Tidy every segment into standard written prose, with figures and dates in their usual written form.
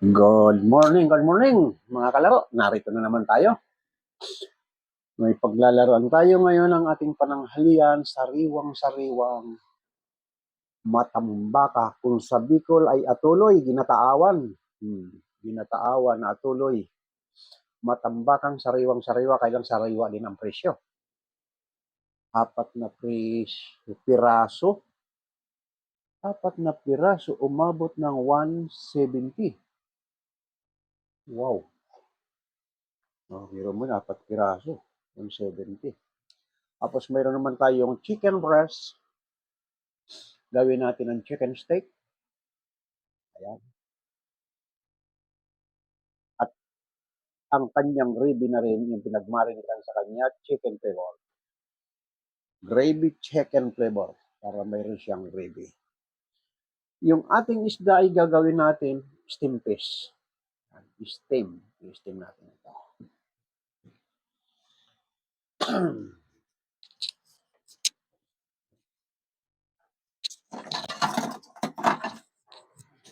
Good morning mga kalaro. Narito na naman tayo. May paglalaroan tayo ngayon ng ating pananghalian, sariwang-sariwang matambaka. Kung sa Bicol ay atuloy, ginataawan. Ginataawan na atuloy. Matambakang sariwang-sariwa, kailang sariwa din ang presyo. 4 na piraso. 4 na piraso, umabot ng 170. Wow. Hiro mo na, 4 piraso, 170. Tapos mayroon naman tayong chicken breast. Gawin natin ng chicken steak. Ayan. At ang kanyang gravy na rin, yung pinagmarinitan sa kanya, chicken flavor. Gravy chicken flavor para mayroon siyang gravy. Yung ating isda ay gagawin natin steam fish. Steam natin ito.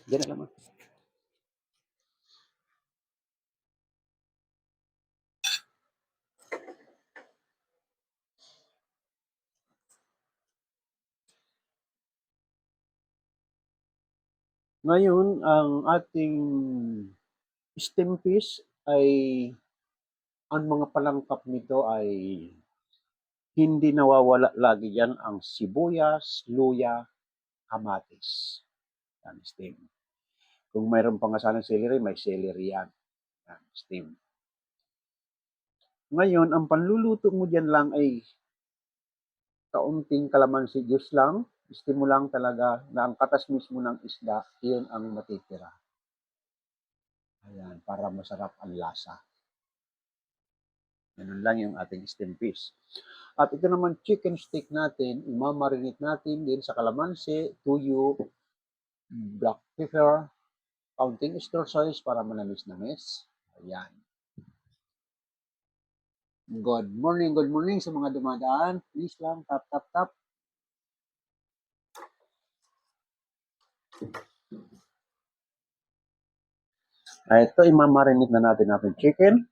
Diyan na naman. Ngayon, ang ating steam fish ay ang mga palangkap nito ay hindi nawawala lagi yan ang sibuyas, luya, kamatis. Yan, steam. Kung mayroon pang asalang celery, may celery yan. Yan, steam. Ngayon, ang panluluto mo dyan lang ay kaunting kalamansi juice lang. Steam mo lang talaga na ang katas mismo ng isda, yun ang matitira. Ayan, para masarap ang lasa. Ganun lang yung ating steam fish. At ito naman chicken steak natin, imamarinate natin din sa kalamansi, tuyo, black pepper, kaunting extra sauce para manamis-namis. Ayan. Good morning sa mga dumadaan. Please lang, tap. Ito, imamarinate na natin ating chicken.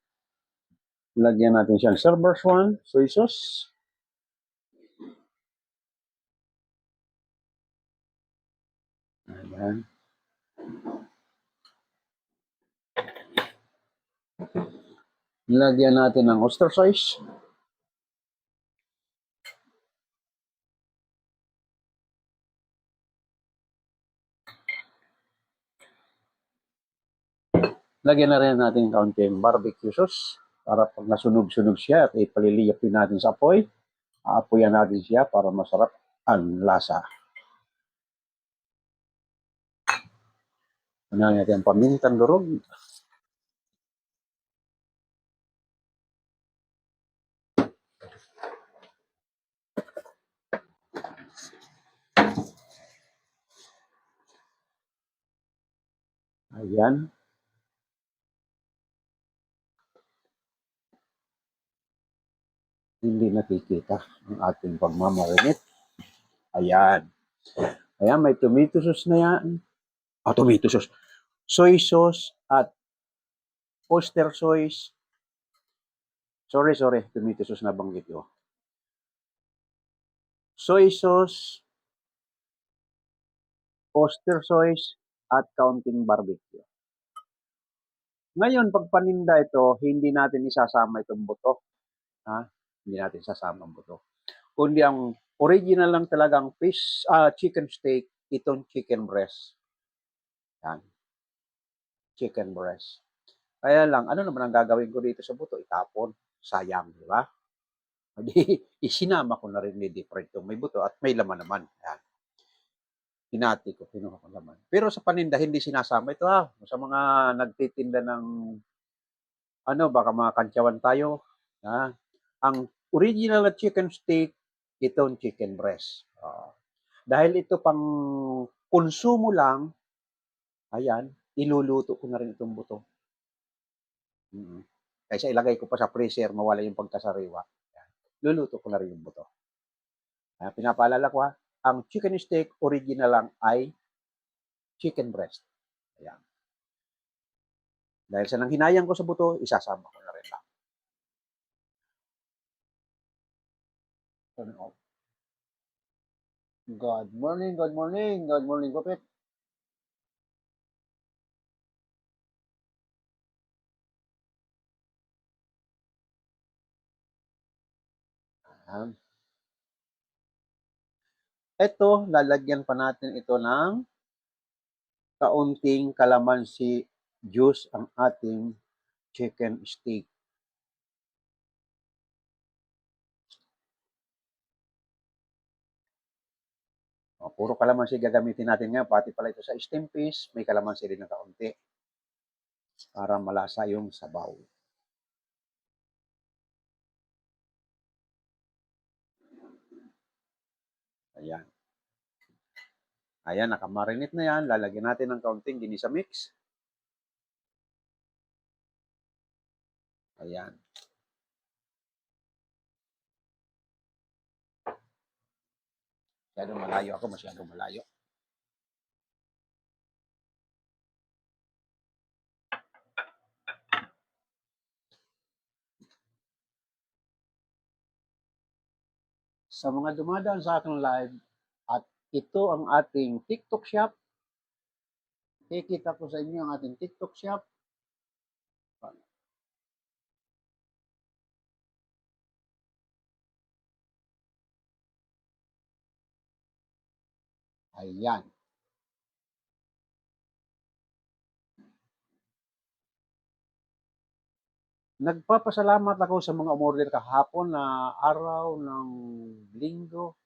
Lagyan natin siyang silver swan, soy sauce. Ayan. Lagyan natin ng oyster sauce. Lagyan na rin natin kaunting barbecue sauce para pag nasunog-sunog siya at ipaliliyapin natin sa apoy. Aapoyan natin siya para masarap ang lasa. Unahin natin ang pamintang durog. Ayan. Hindi nakikita ang ating pagmamarinate. Ayan. Ayan, may tomato sauce na yan. Tomato sauce. Soy sauce at oyster sauce. Sorry. Tomato sauce na banggit ko. Soy sauce, oyster sauce, at kaunting barbecue. Ngayon, pag paninda ito, hindi natin isasama itong buto. Hindi natin isasama ang buto. Kundi ang original lang talagang fish, chicken steak, itong chicken breast. Yan. Chicken breast. Kaya lang, ano naman ang gagawin ko dito sa buto? Itapon. Sayang, di ba? Hindi, isinama ko na rin ni different may buto at may laman naman. Yan. Hinati ko, kinuha ko laman. Pero sa paninda, hindi sinasama ito sa mga nagtitinda ng baka mga kantyawan tayo. Ang original na chicken steak, itong chicken breast. Dahil ito pang konsumo lang, ayan, iluluto ko na rin itong buto. Kaysa ilagay ko pa sa freezer, mawala yung pagkasariwa. Ayan. Luluto ko na rin yung buto. Pinapaalala ko ang chicken steak original lang ay chicken breast. Ayan. Dahil sa nanghinayang ko sa buto, isasama ko na rin lang. Turn off. Good morning, good morning, good morning, Kupit. Ito, lalagyan pa natin ito ng kaunting kalamansi juice ang ating chicken steak. O, puro kalamansi gagamitin natin ngayon, pati pala ito sa steam fish, may kalamansi rin na kaunti para malasa yung sabaw. Ayan. Ayan, nakamarinate na yan. Lalagyan natin ng kaunting ginisa mix. Ayan. Masyadong malayo ako, masyadong malayo. Sa mga dumadaan sa aking live, at ito ang ating TikTok shop. Kikita ko sa inyo ang ating TikTok shop. Ayan. Nagpapasalamat ako sa mga umorder kahapon na araw ng linggo,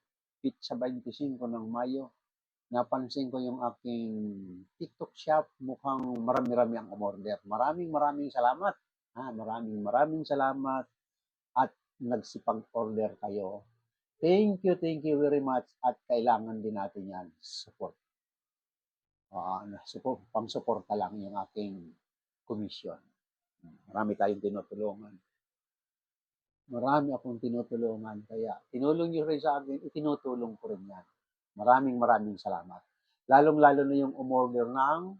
sa 25 ng Mayo. Napansin ko yung aking TikTok shop, mukhang marami-rami ang umorder. Maraming salamat. Maraming salamat at nagsipag-order kayo. Thank you very much at kailangan din natin yan, support. Pang-suporta lang yung aking commission. Marami tayong tinutulungan. Marami akong tinutulungan. Kaya tinulong nyo rin sa akin, itinutulong ko rin yan. Maraming salamat. Lalong-lalo na yung umorder ng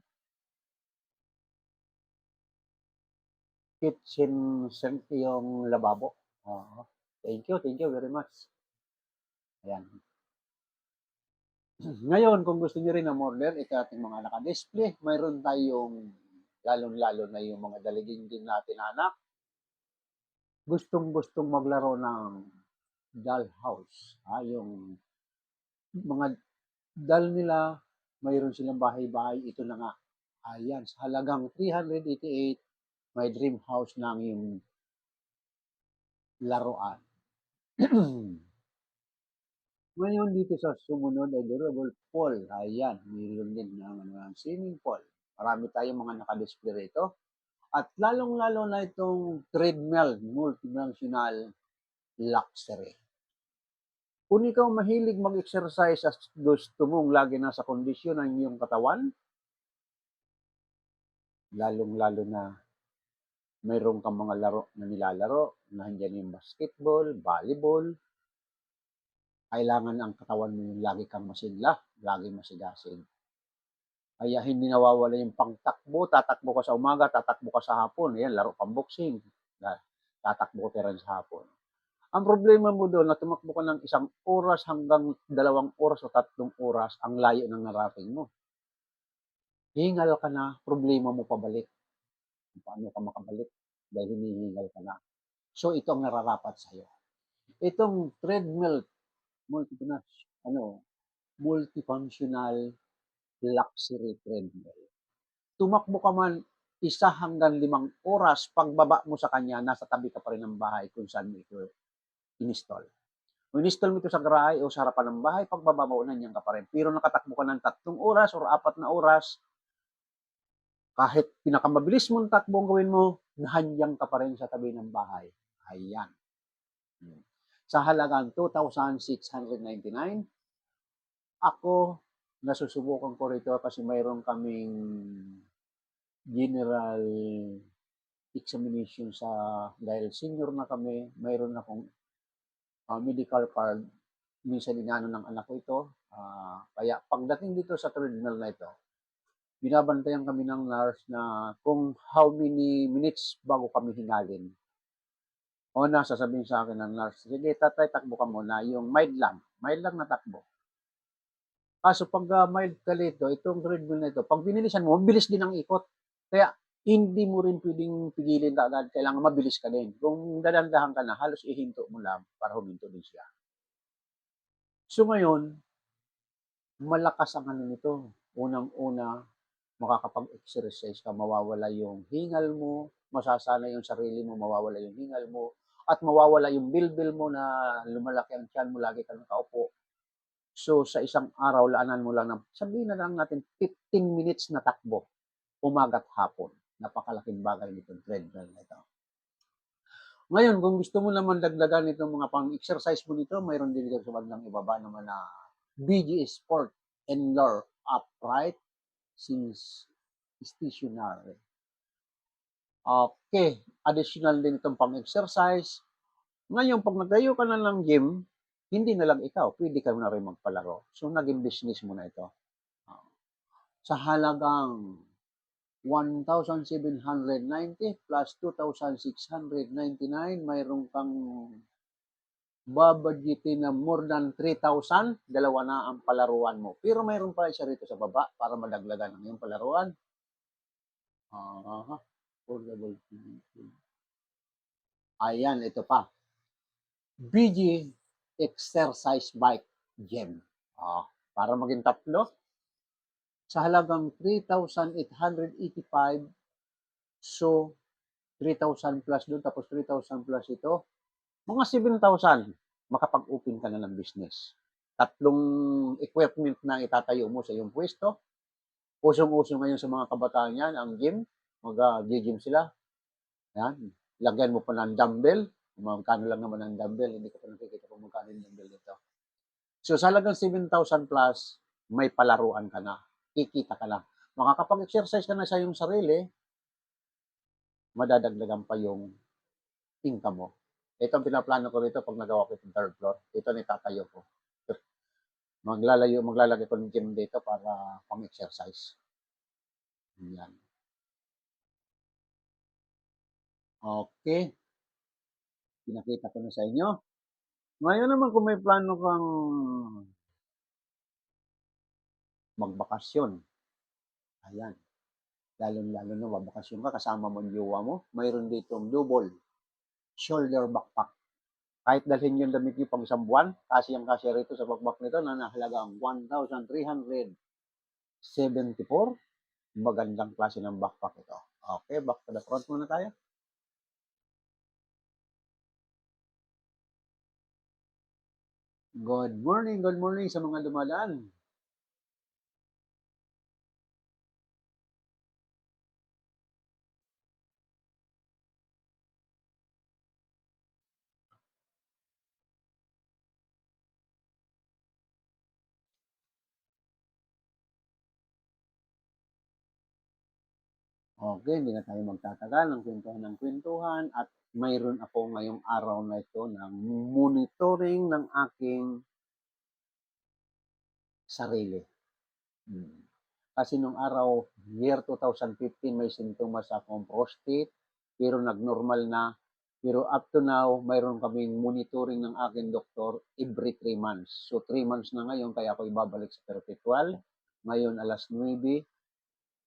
kitchen sink, yung lababo. Thank you very much. Ayan. Ngayon, kung gusto niyo rin ng order, ito ating mga naka-display. Mayroon tayong lalong-lalo na yung mga daligin din natin anak. Gustong-gustong maglaro ng dollhouse. Yung mga doll nila, mayroon silang bahay-bahay. Ito na nga. Ayan, sa halagang 388, may dream house ng yung laruan. Ngayon dito sa sumunod ay durable pool. Ayan, mayroon din ng swimming pool. Marami tayong mga nakadisplay rito. At lalong-lalo na itong treadmill, multidimensional luxury. Kung ikaw mahilig mag-exercise at gusto mong lagi nasa kondisyon ng iyong katawan, lalong-lalo na mayroon kang mga laro na nilalaro, nandiyan yung basketball, volleyball, kailangan ang katawan mo yung lagi kang masigla, lagi masigasig. Kaya hindi nawawala yung pangtakbo, tatakbo ka sa umaga, tatakbo ka sa hapon, ayan, laro pang boxing, tatakbo ka rin sa hapon. Ang problema mo doon na tumakbo ka ng 1 oras hanggang 2 oras o 3 oras, ang layo ng narating mo. Hingal ka na, problema mo pabalik. Paano ka makabalik? Dahil hinihingal ka na. So, ito ang nararapat sa'yo. Itong treadmill, multifunctional luxury treadmill. Tumakbo ka man 1 hanggang 5 oras, pagbaba mo sa kanya, nasa tabi ka pa rin ng bahay kung saan mo ito in-install. Kung in-install mo ito sa garahe o sa harapan ng bahay, pagbaba mo, nandiyan ka pa rin. Pero nakatakbo ka ng 3 oras o 4 na oras, kahit pinakamabilis mong takbo ang gawin mo, nahandyang ka pa rin sa tabi ng bahay. Ayan. Sa halagang 2,699, ako, nasusubukan ko rito kasi mayroon kaming general examination dahil senior na kami, mayroon akong medical card. Minsan inano ng anak ko ito. Kaya pagdating dito sa treadmill na ito, binabantayan kami ng nurse na kung how many minutes bago kami hingalin. O na, sasabihin sa akin ng nurse, sige tatay, takbo ka muna, yung mild lang na takbo. Kaso pag mild ka nito, itong treadmill na ito, pag binilisan mo, mabilis din ang ikot. Kaya hindi mo rin pwedeng pigilin agad, kailangan mabilis ka din. Kung dadandahan ka na, halos ihinto mo lang para huminto din siya. So ngayon, malakas ang ano nito. Unang-una, makakapag-exercise ka, mawawala yung hingal mo, masasana yung sarili mo, mawawala yung hingal mo, at mawawala yung bilbil mo na lumalaki ang tiyan mo, lagi ka nakaupo. So, sa isang araw, laanan mo lang ng, sabihin na lang natin, 15 minutes na takbo, umagat hapon. Napakalaking bagay nitong treadmill na ito. Ngayon, kung gusto mo naman dagdagan itong mga pang-exercise mo nito, mayroon din dito sa bandang ibaba naman na BG Sport and Lure Upright since stationary. Okay, additional din itong pang-exercise. Ngayon, pag nagtayo ka na ng gym, hindi na lang ikaw, pwede ka na rin magpalaro. So, naging business mo na ito. Sa halagang 1,790 plus 2,699, mayroon kang babadgetin na more than 3,000, dalawa na ang palaruan mo. Pero mayroon pa siya rito sa baba para madaglagan ang iyong palaruan. Affordable. Ayan, ito pa. BG Exercise Bike Gym. Para maging tatlo, sa halagang 3,885, so 3,000 plus doon, tapos 3,000 plus ito, mga 7,000, makapag-open ka na ng business. Tatlong equipment na itatayo mo sa iyong pwesto. Usong-uso ngayon sa mga kabataan yan, ang gym, mag-gym sila. Yan. Lagyan mo pa ng dumbbell. Magkano lang naman ang dumbbell, hindi ko pa nakikita kung magkano yung dumbbell dito. So, sa halagang 7,000 plus, may palaruan ka na. Kikita ka lang. Makakapag-exercise ka na sa iyong sarili, madadagdagan pa yung income mo. Ito ang pinaplano ko rito pag nagawa ko itong third floor. Ito na itatayo ko. Maglalagay ko ng gym dito para pang-exercise. Yan. Okay. Pinakita ko na sa inyo. Ngayon naman kung may plano kang magbakasyon. Ayan. Lalo-lalo na magbakasyon ka, kasama mo ang jowa mo. Mayroon ditong double shoulder backpack. Kahit dalhin yung damit nyo pang isang buwan, kasi ang kasya rito sa backpack nito na nahalagang 1,374. Magandang klase ng backpack ito. Okay, back to the front muna tayo. Good morning sa mga dumadaan. Okay, hindi na tayo magtatagal ng kwentuhan at mayroon ako ngayong araw na ito ng monitoring ng aking sarili. Kasi nung araw, year 2015, may sintomas akong prostate, pero nag-normal na. Pero up to now, mayroon kaming monitoring ng aking doktor every 3 months. So 3 months na ngayon, kaya ako ibabalik sa perpetual. Ngayon, alas 9,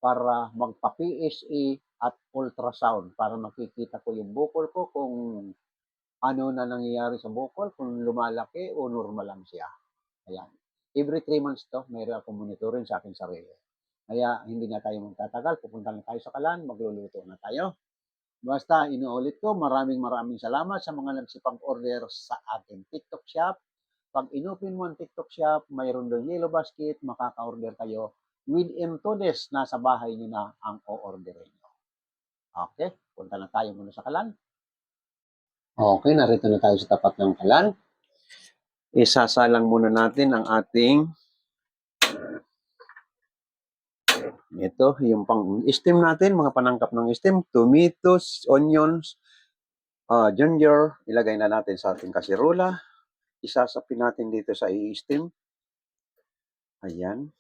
para magpa-PSA at ultrasound para makikita ko yung bukol ko kung ano na nangyayari sa bukol, kung lumalaki o normal lang siya. Ayan. Every 3 months to, mayroon akong monitoring sa aking sarili. Kaya hindi na tayo magtatagal, pupunta na tayo sa kalan, magluluto na tayo. Basta inuulit ko, maraming salamat sa mga nagsipang order sa ating TikTok shop. Pag inopen mo ang TikTok shop, mayroon doon yellow basket, makaka-order kayo. Within 2 days, nasa bahay nyo na ang o-orderin nyo. Okay, punta na tayo muna sa kalan. Okay, narito na tayo sa tapat ng kalan. Isasalang muna natin ang ating ito, yung pang-steam natin, mga panangkap ng steam, tomatoes, onions, ginger, ilagay na natin sa ating kasirola. Isasapin natin dito sa i-steam. Ayan.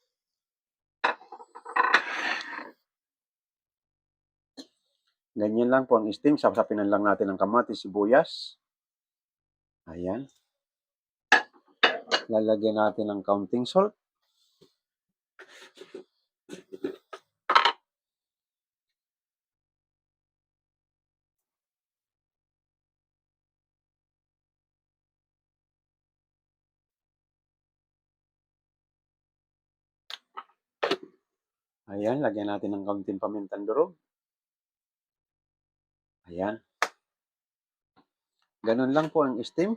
Ganyan lang po ang steam. Sasapinan lang natin ng kamatis, sibuyas. Ayan. Lalagyan natin ng kaunting salt. Ayan, lagyan natin ng kaunting pamintang durog. Ayan. Ganun lang po ang steam.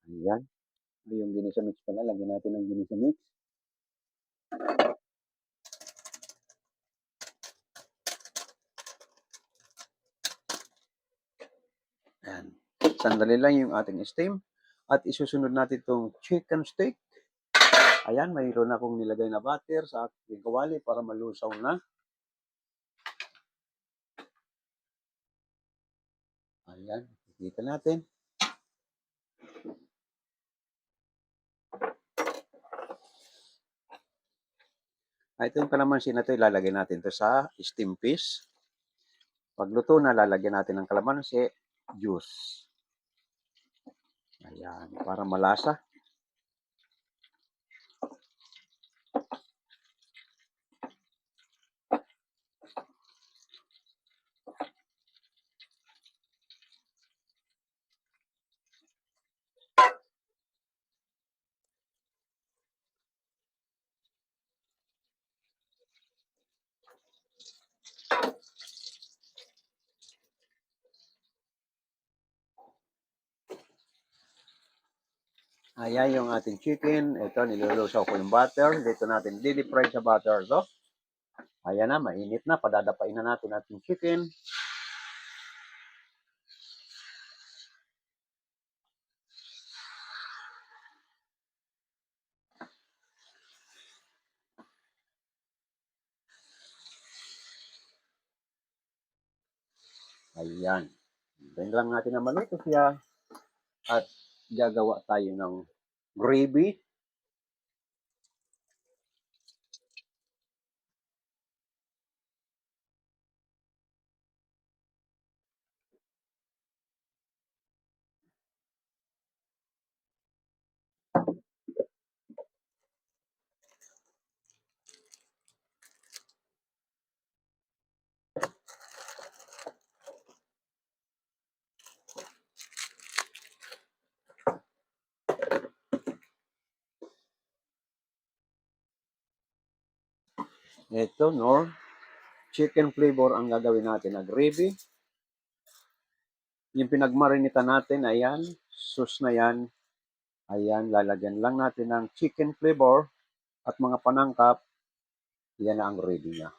Ayan. Yung ginisa mix pala, lagyan natin ng ginisa mix. Ayan. Sandali lang yung ating steam. At isusunod natin itong chicken steak. Ayan, mayroon akong nilagay na butter sa ating kawali para malusaw na. Ayan, kita natin. Itong kalamansi na ito, ilalagay natin ito sa steam fish. Pagluto na, lalagyan natin ng kalamansi, juice. Ayan, para malasa. Ayan yung ating chicken. Ito, nilulusaw ko yung butter. Dito natin didi-fry sa butter to. Ayan na, mainit na. Padadapain na natin ating chicken. Ayan. Hintayin lang natin na maluto siya. At gagawa tayo ng gravy. Ito, no? Chicken flavor ang gagawin natin na gravy. Yung pinagmarinita natin, ayan, sauce na yan. Ayan, lalagyan lang natin ng chicken flavor at mga panangkap. Yan na ang gravy niya.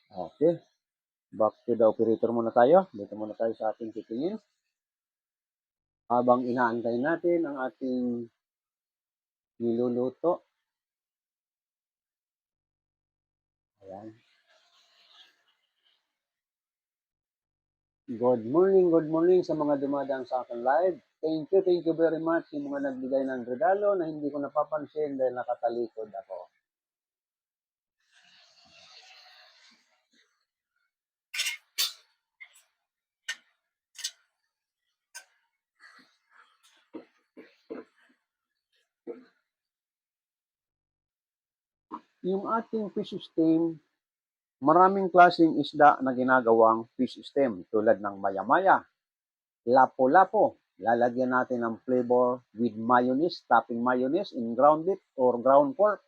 Okay. Back to the operator muna tayo. Dito muna tayo sa ating titingin. Habang inaantay natin ang ating niluluto. Ayan. Good morning sa mga dumadaan sa akin live. Thank you very much yung mga nagbigay ng regalo na hindi ko napapansin dahil nakatalikod ako. Yung ating fish steam, maraming klaseng isda na ginagawang fish steam tulad ng maya-maya, lapo-lapo. Lalagyan natin ng flavor with mayonnaise, topping mayonnaise in ground beef or ground pork.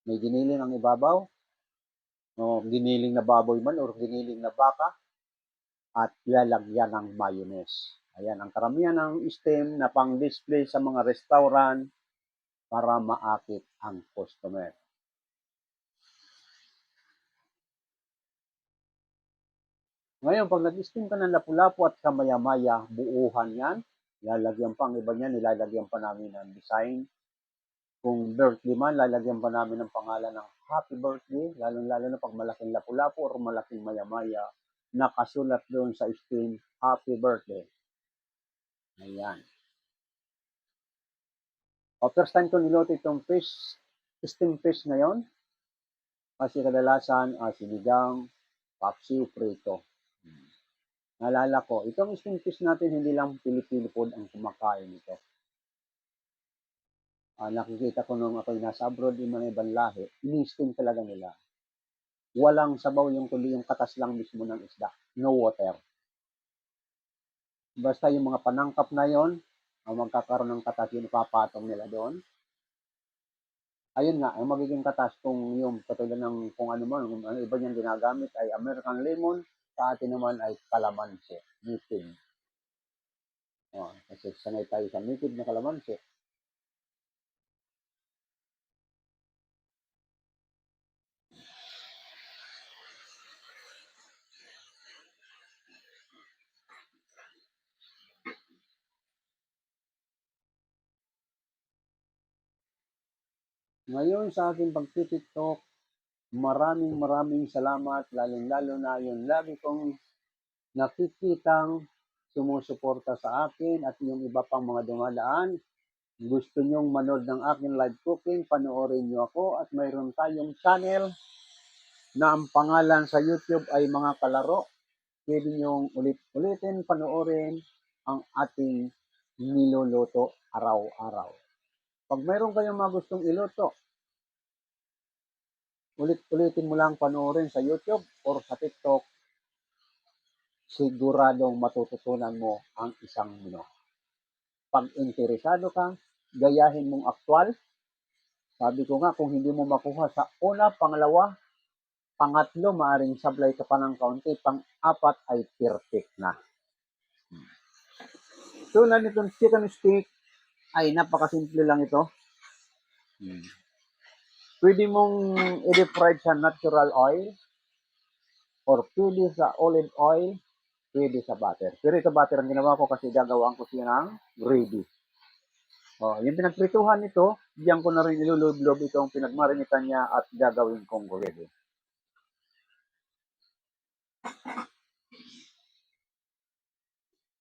May giniling ang ibabaw, o giniling na baboy man or giniling na baka, at lalagyan ng mayonnaise. Ayan, ang karamihan ng steam na pang-display sa mga restaurant para maakit ang customer. Ngayon, pag nag-steam ka ng lapu-lapu at kamaya-maya, buuhan yan. Lalagyan pa ang iba niyan, nilalagyan pa namin ng design. Kung birthday man, lalagyan pa namin ng pangalan ng happy birthday, lalo-lalo na pag malaking lapu-lapu or malaking maya-maya, nakasulat doon sa screen, happy birthday. Ayan. First time ko niluto itong fish, steamed fish ngayon. Kasi kadalasan, sinigang, papsi, prito. Naalala ko, itong steamed fish natin, hindi lang Pilipino food ang kumakain ito. Nakikita ko nung ako'y nasa abroad, yung mga ibang lahi, ini-steam talaga nila. Walang sabaw yung kundi yung katas lang mismo ng isda. No water. Basta yung mga panangkap na yon, magkakaroon ng katas, yung ipapatong nila doon. Ayun nga, ang magiging katas kung yung katulad ng kung ano man, kung ano iba niyang ginagamit ay American lemon, sa atin naman ay kalamansi, native. Kasi sanay tayo sa native na kalamansi. Ngayon sa ating pag-tiktok, maraming salamat, lalong-lalo na yung lagi kong nakikitang sumusuporta sa akin at yung iba pang mga dumadaan. Gusto nyong manood ng aking live cooking, panoorin nyo ako at mayroon tayong channel na ang pangalan sa YouTube ay Mga Kalaro. Pwede nyong ulit-ulitin panoorin ang ating niluluto araw-araw. Pag mayroon kayong mga gustong iluto, ulit-ulitin mo lang panoorin sa YouTube or sa TikTok, siguradong matututunan mo ang isang menu. Pag interesado ka, gayahin mong aktwal. Sabi ko nga, kung hindi mo makuha sa una, pangalawa, pangatlo, maaring sablay ka pa ng kaunti, pang-apat ay perfect na. Tulad nitong chicken steak, ay napakasimple lang ito. Pwede mong i-deep fry sa natural oil or pwede sa olive oil, pwede sa butter. Pero ito butter ang ginawa ko kasi gagawin ko siya ng gravy. Yung pinagprituhan nito, diyan ko na rin ilulublob itong pinagmarinitan niya at gagawin kong gravy.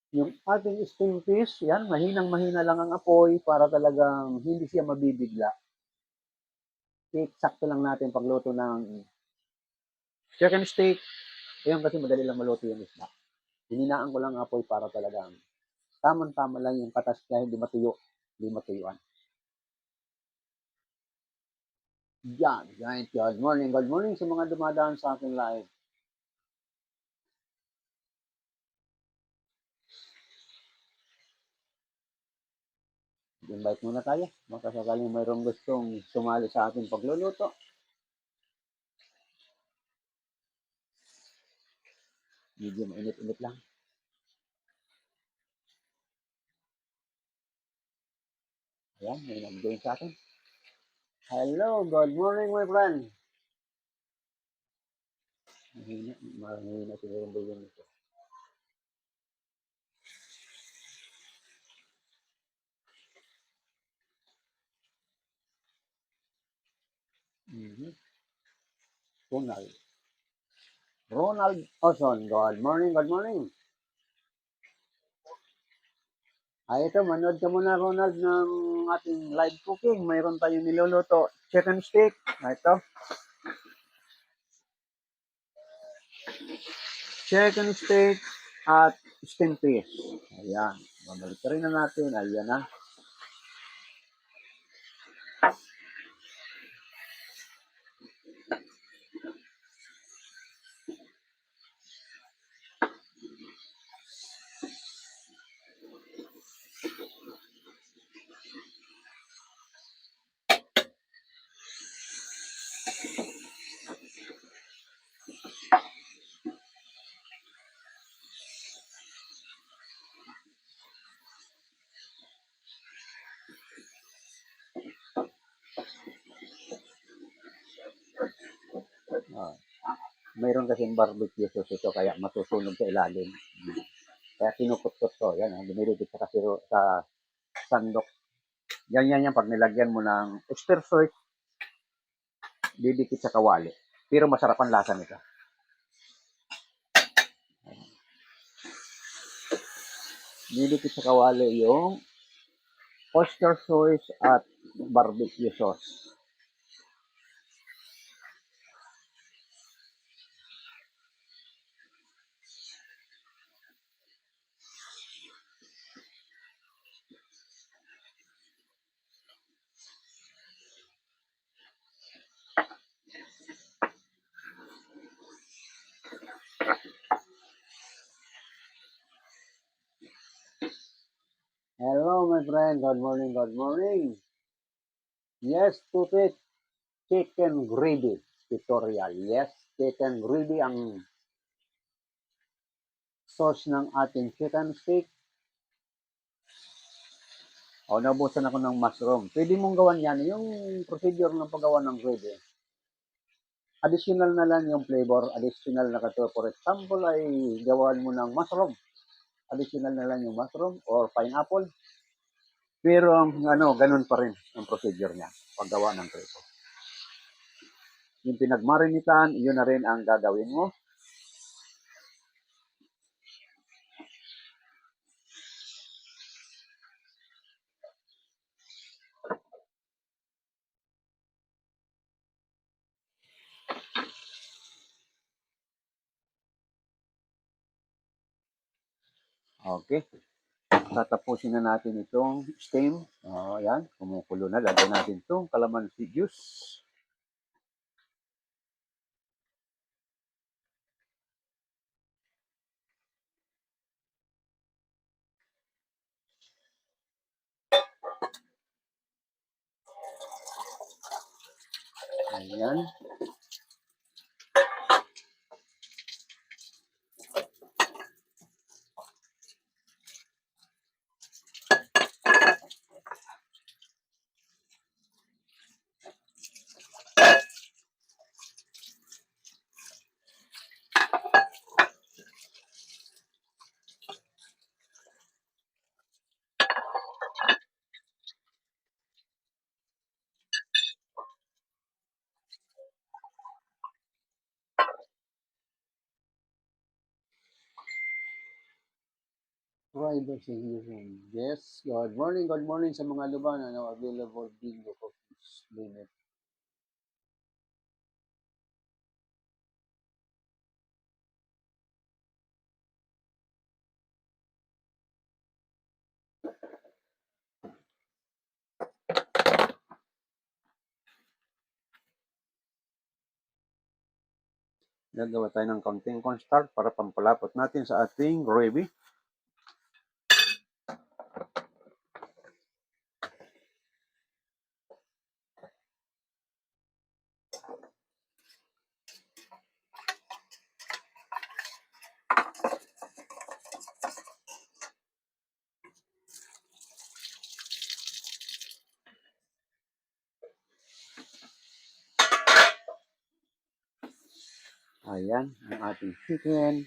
Yung ating steamed fish, yan, mahinang-mahina lang ang apoy para talagang hindi siya mabibigla. Sakto lang natin pagluto ng chicken steak. Ayun kasi madali lang maluto yung isda. Hininaan ko lang ang apoy para talagang tamang-tama lang yung katas niya, hindi matuyuan. Yan, good morning sa mga dumadaan sa aking live. Invite muna tayo. Baka sakaling mayroong gustong sumali sa ating pagluluto. Medyo mainit-init lang. Ayan, may nag-join sa atin. Hello, good morning my friend. Mahina siguro ang bulong nito. Ronald Oson, good morning. Ito, manood ka muna Ronald ng ating live cooking. Mayroon tayong niluluto, chicken steak. Ito. Chicken steak at steamed fish. Ayan. Babalik rin na natin. Ayan na. Mayroon kasing barbecue sauce ito kaya masusunog sa ilalim. Kaya kinukot-kot ko. Yan, dumidikit sa kasiro sa sandok. Ganyan yan pag nilagyan mo ng oyster sauce, didikit sa kawali. Pero masarap ang lasa nito. Didikit sa kawali yung oyster sauce at barbecue sauce. Hello, my friend. Good morning, good morning. Yes, Tutik. Chicken gravy tutorial. Yes, chicken gravy ang sauce ng ating chicken steak. O, naubusan ako ng mushroom. Pwede mong gawan yan. Yung procedure ng paggawa ng gravy. Additional na lang yung flavor. Additional na kato. For example, ay gawan mo ng mushroom. Additional na lang yung mushroom or pineapple. Pero ganun pa rin ang procedure niya. Paggawa ng gravy. Yung pinagmarinitan, yun na rin ang gagawin mo. Okay. Tatapusin na natin itong steam. Ayan, kumukulo na. Lagyan natin itong calamansi juice. Ayan. Privacy hearing. Yes, good morning sa mga luban na available bingo coffees limit. Gagawa tayo ng kaunting cornstarch para pampalapot natin sa ating gravy. Ayan, ang ating chicken.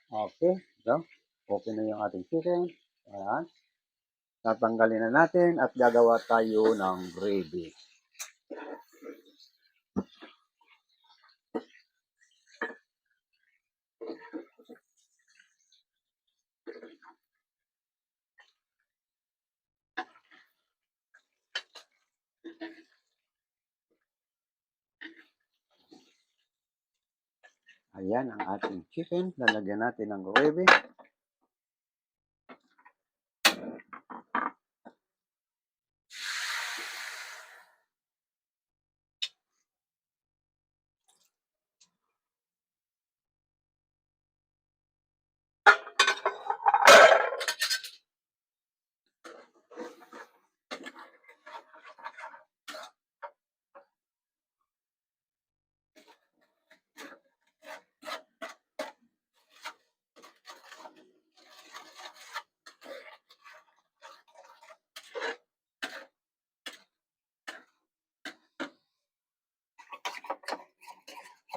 Okay, so, okay na yung ating chicken. Ayan. Tatanggalin na natin at gagawa tayo ng gravy. Ayan ang ating chicken. Lalagyan natin ng gravy.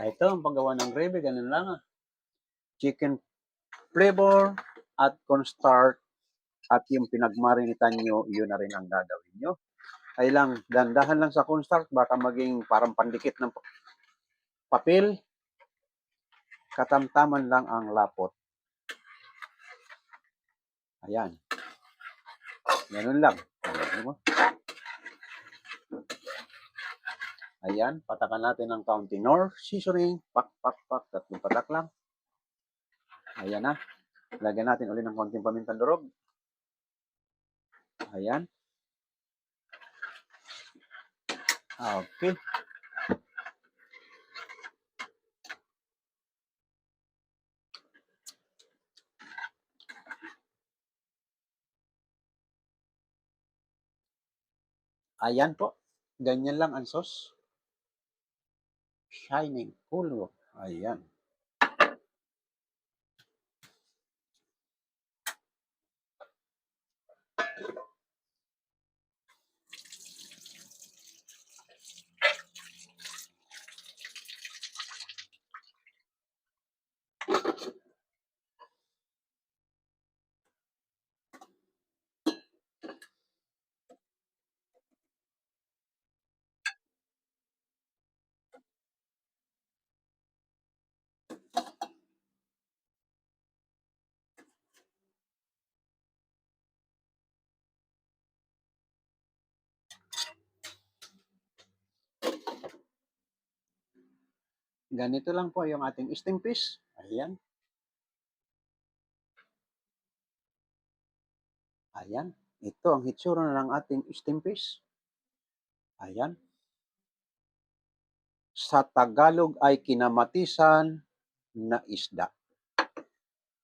Ito ang paggawa ng gravy. Ganun lang. Chicken flavor at cornstarch at yung pinagmarinitan nyo, yun na rin ang gagawin nyo. Ay lang, dandahan lang sa cornstarch, baka maging parang pandikit ng papel. Katamtaman lang ang lapot. Ayan. Ganun lang. Ayan, patakan natin ng kaunti nor seasoning. Pak, pak, pak. Tatlong patak lang. Ayan na. Lagyan natin ulit ng kaunting pamintang durog. Ayan. Okay. Ayan po. Ganyan lang ang sauce. Shining. Cool. Ayan. Ganito lang po yung ating steam fish. Ayan. Ayan. Ito ang hitsura ng ating steam fish. Ayan. Sa Tagalog ay kinamatisan na isda.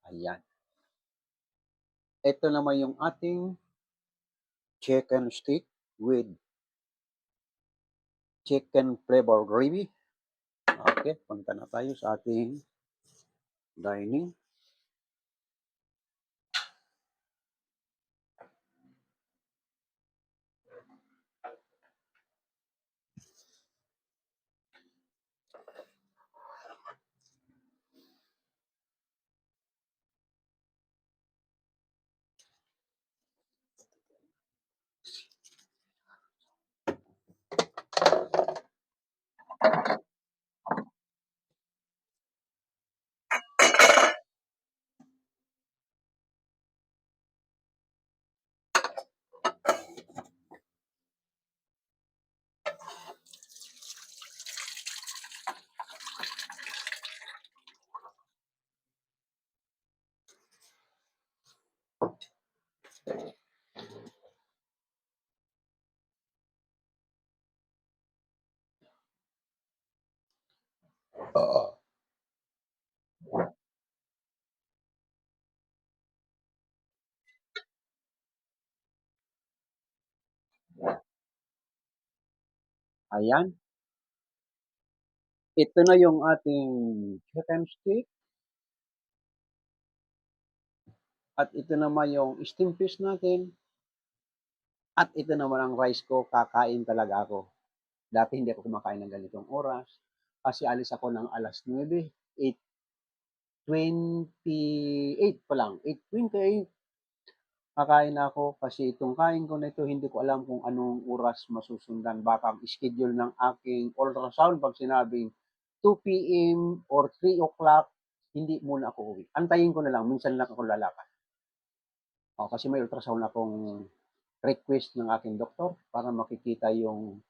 Ayan. Ito naman yung ating chicken stick with chicken flavor gravy. Okay, punta na tayo sa ating dining. Ayan. Ito na yung ating chicken stick. At ito naman yung steam fish natin. At ito naman ang rice ko. Kakain talaga ako. Dati hindi ako kumakain ng ganitong oras. Kasi alis ako ng alas 9, 8:28 pa lang. 8:28. kakain na ako kasi itong kain ko na ito, hindi ko alam kung anong oras masusundan. Baka ang schedule ng aking ultrasound pag sinabing 2 p.m. or 3 o'clock, hindi muna ako uwi. Antayin ko na lang, minsan lang ako lalakad. Kasi may ultrasound akong request ng aking doktor para makikita yung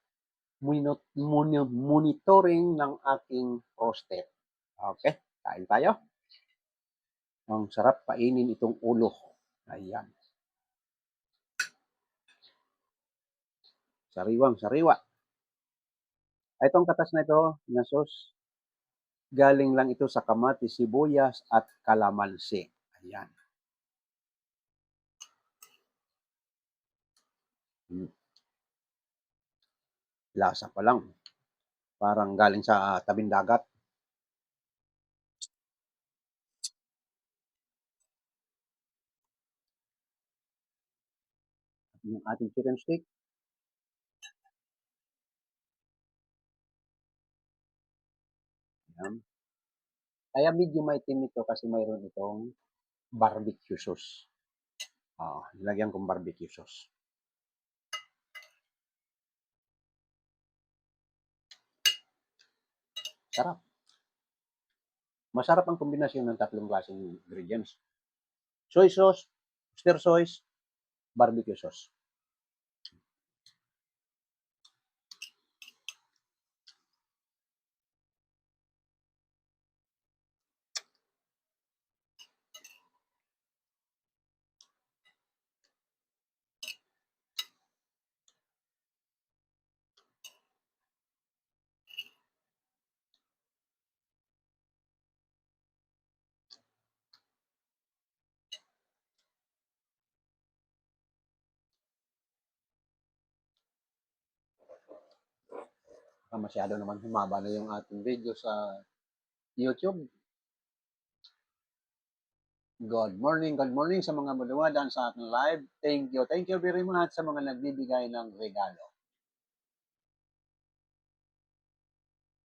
monitoring ng aking prostate. Okay, kain tayo. Ang sarap kainin itong ulo. Ayan. Sariwang sariwa. Itong katas na ito, na sauce, galing lang ito sa kamatis, sibuyas at kalamansi. Ayan. Lasa pa lang. Parang galing sa tabing dagat. Yung ating chicken steak. Ayan. Kaya medyo maitim ito kasi mayroon itong barbecue sauce. Nilagyan kong barbecue sauce. Sarap. Masarap ang kombinasyon ng tatlong klaseng ingredients. Soy sauce, oyster sauce, barbecue sauce. Masyado naman humaba na yung ating video sa YouTube. Good morning sa mga maluwadan sa ating live. Thank you very much sa mga nagbibigay ng regalo.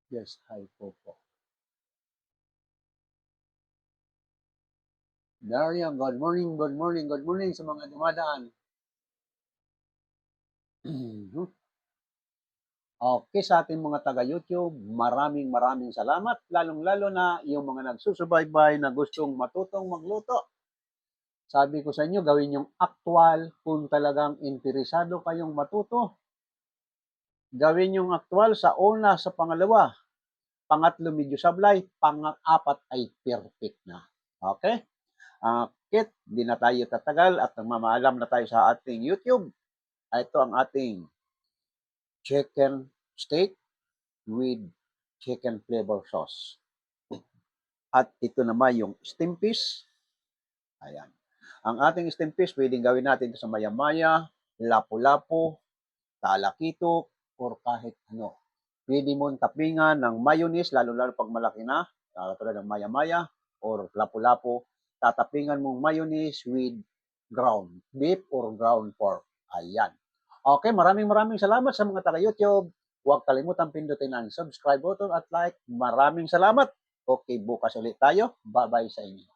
Yes, hi po po. Darian, good morning sa mga dumadaan. Okay, sa ating mga taga-YouTube, maraming salamat. Lalong-lalo na yung mga nagsusubaybay na gustong matutong magluto. Sabi ko sa inyo, gawin yung actual kung talagang interesado kayong matuto. Gawin yung actual sa una, sa pangalawa. Pangatlo, medyo sablay. Pang-apat ay perfect na. Okay? Kit, di na tayo tatagal at nagmamaalam na tayo sa ating YouTube. Ito ang ating chicken steak with chicken flavor sauce. At ito naman yung steam fish. Ayan. Ang ating steam fish, pwedeng gawin natin sa maya-maya, lapu-lapu, talakito, or kahit ano. Pwede mong tapingan ng mayonnaise, lalo-lalo pag malaki na, tulad ng maya-maya, or lapu-lapu, tatapingan mong mayonnaise with ground beef or ground pork. Ayan. Okay, maraming salamat sa mga taga-YouTube. Huwag kalimutan pindutin ang subscribe button at like. Maraming salamat. Okay, bukas ulit tayo. Bye-bye sa inyo.